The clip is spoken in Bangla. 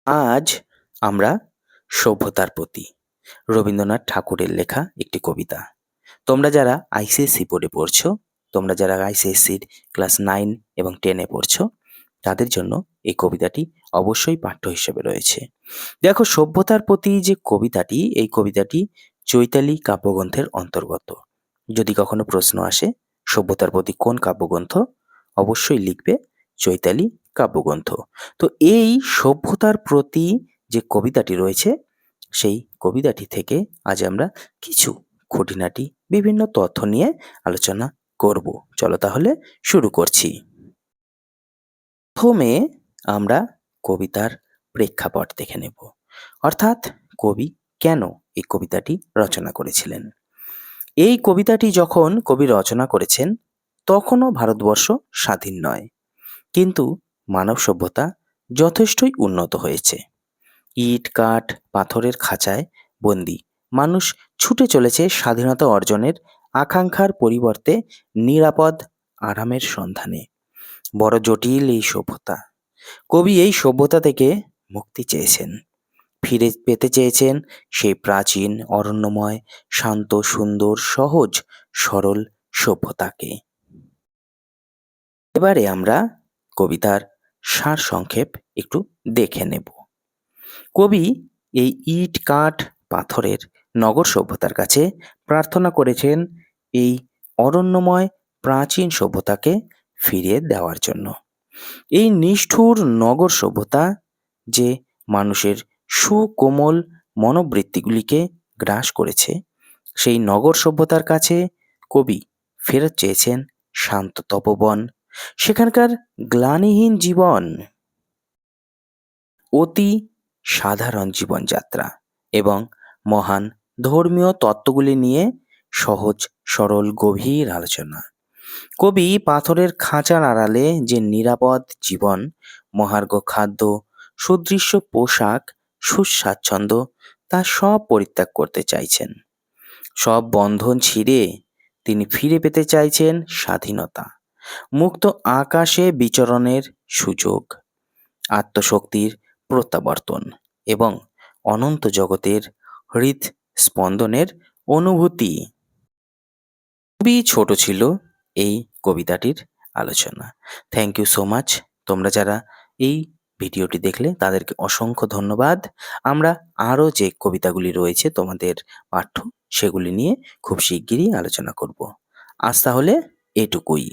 আজ আমরা সভ্যতার প্রতি রবীন্দ্রনাথ ঠাকুরের লেখা একটি কবিতা। তোমরা যারা আইসিএসসি বোর্ডে পড়ছো, তোমরা যারা আইসিএসসির ক্লাস 9 এবং 10-এ পড়ছো, তাদের জন্য এই কবিতাটি অবশ্যই পাঠ্য হিসেবে রয়েছে। দেখো, সভ্যতার প্রতি যে কবিতাটি, এই কবিতাটি চৈতালি কাব্যগ্রন্থের অন্তর্গত। যদি কখনো প্রশ্ন আসে সভ্যতার প্রতি কোন কাব্যগ্রন্থ, অবশ্যই লিখবে চৈতালি কাব্যগ্রন্থ। তো এই সভ্যতার প্রতি যে কবিতাটি রয়েছে, সেই কবিতাটি থেকে আজ আমরা কিছু খুঁটিনাটি বিভিন্ন তথ্য নিয়ে আলোচনা করব। চলো তাহলে শুরু করছি। প্রথমে আমরা কবিতার প্রেক্ষাপট দেখে নেব, অর্থাৎ কবি কেন এই কবিতাটি রচনা করেছিলেন। এই কবিতাটি যখন কবি রচনা করেছেন, তখনও ভারতবর্ষ স্বাধীন নয়, কিন্তু মানব সভ্যতা যথেষ্টই উন্নত হয়েছে। ইট কাঠ পাথরের খাঁচায় বন্দি মানুষ ছুটে চলেছে স্বাধীনতা অর্জনের আকাঙ্ক্ষার পরিবর্তে নিরাপদ আরামের সন্ধানে। বড় জটিল এই সভ্যতা। কবি এই সভ্যতা থেকে মুক্তি চেয়েছেন, ফিরে পেতে চেয়েছেন সেই প্রাচীন অরণ্যময় শান্ত সুন্দর সহজ সরল সভ্যতাকে। এবারে আমরা কবিতার সারসংক্ষেপ একটু দেখে নেব। কবি এই ইট কাঠ পাথরের নগর সভ্যতার কাছে প্রার্থনা করেছেন এই অরণ্যময় প্রাচীন সভ্যতাকে ফিরিয়ে দেওয়ার জন্য। এই নিষ্ঠুর নগর সভ্যতা যে মানুষের সুকোমল মনোবৃত্তিগুলিকে গ্রাস করেছে, সেই নগর সভ্যতার কাছে কবি ফেরত চেয়েছেন শান্ত তপবন, সেখানকার গ্লানিহীন জীবন, অতি সাধারণ জীবনযাত্রা এবং মহান ধর্মীয় তত্ত্বগুলি নিয়ে সহজ সরল গভীর আলোচনা। কবি পাথরের খাঁচার আড়ালে যে নিরাপদ জীবন, মহার্ঘ খাদ্য, সুদৃশ্য পোশাক, সুস্বাচ্ছন্দ্য, তা সব পরিত্যাগ করতে চাইছেন। সব বন্ধন ছিঁড়ে তিনি ফিরে পেতে চাইছেন স্বাধীনতা, মুক্ত আকাশে বিচরণের সুযোগ, আত্মশক্তির প্রত্যাবর্তন এবং অনন্ত জগতের হৃদ স্পন্দনের অনুভূতি। খুবই ছোট ছিল এই কবিতাটির আলোচনা। Thank you so much. তোমরা যারা এই ভিডিওটি দেখলে তাদেরকে অসংখ্য ধন্যবাদ। আমরা আরও যে কবিতাগুলি রয়েছে তোমাদের পাঠ্য, সেগুলি নিয়ে খুব শিগগিরই আলোচনা করব। আজ তাহলে এটুকুই।